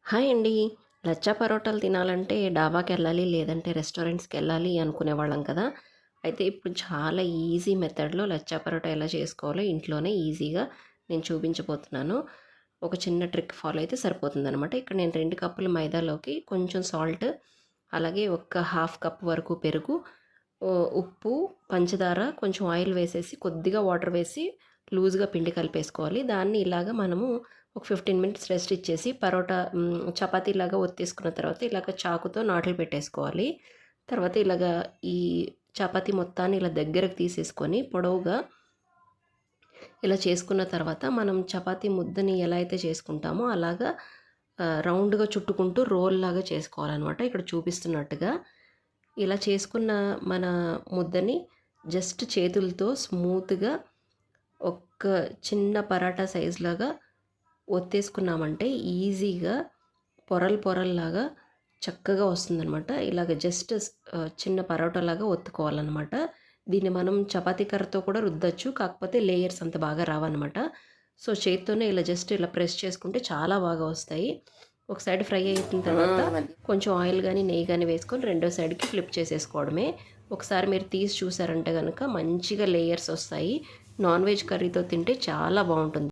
Hi అండి. లచ్చా పరోటాలు తినాలంటే డాబాకెళ్ళాలి, లేదంటే రెస్టారెంట్స్‌కెళ్ళాలి అనుకునేవాళ్ళం కదా! అయితే ఇప్పుడు చాలా ఈజీ మెథడ్‌లో లచ్చా పరోటా ఎలా చేసుకోవాలో ఇంట్లోనే ఈజీగా నేను చూపించబోతున్నాను. ఒక చిన్న ట్రిక్ ఫాలో అయితే సరిపోతుందనమాట. ఇక్కడ నేను 2 కప్పుల మైదాలోకి కొంచెం సాల్ట్, అలాగే ఒక హాఫ్ కప్ వరకు పెరుగు, ఉప్పు, పంచదార, కొంచెం ఆయిల్ వేసేసి కొద్దిగా వాటర్ వేసి లూజ్‌గా పిండి కలిపేసుకోవాలి. దాన్ని ఇలాగ మనము ఒక 15 మినిట్స్ రెస్ట్ ఇచ్చేసి పరోటా చపాతీలాగా ఒత్తేసుకున్న తర్వాత ఇలాగ చాకుతో నాట్లు పెట్టేసుకోవాలి. తర్వాత ఇలాగా ఈ చపాతీ మొత్తాన్ని ఇలా దగ్గరకు తీసేసుకొని పొడవుగా ఇలా చేసుకున్న తర్వాత మనం చపాతీ ముద్దని ఎలా అయితే చేసుకుంటామో అలాగా రౌండ్‌గా చుట్టుకుంటూ రోల్‌లాగా చేసుకోవాలనమాట. ఇక్కడ చూపిస్తున్నట్టుగా. ఇలా చేసుకున్న మన ముద్దని జస్ట్ చేతులతో స్మూత్‌గా ఒక్క చిన్న పరాటా సైజులాగా ఒత్తేసుకున్నామంటే ఈజీగా పొరలు పొరల్లాగా చక్కగా వస్తుందనమాట. ఇలాగ జస్ట్ చిన్న పరోటాలాగా ఒత్తుకోవాలనమాట. దీన్ని మనం చపాతీ కర్రతో కూడా రుద్దొచ్చు. కాకపోతే లేయర్స్ అంత బాగా రావన్నమాట. సో, చేత్తోనే ఇలా జస్ట్ ఇలా ప్రెస్ చేసుకుంటే చాలా బాగా వస్తాయి. ఒక సైడ్ ఫ్రై అయిన తర్వాత కొంచెం ఆయిల్ గానీ, నెయ్యి గానీ వేసుకొని రెండో సైడ్‌కి ఫ్లిప్ చేసేసుకోవడమే. ఒకసారి మీరు తీసి చూసారంటే గనక మంచిగా లేయర్స్ వస్తాయి. నాన్ వెజ్ కర్రీతో తింటే చాలా బావుంటుంది.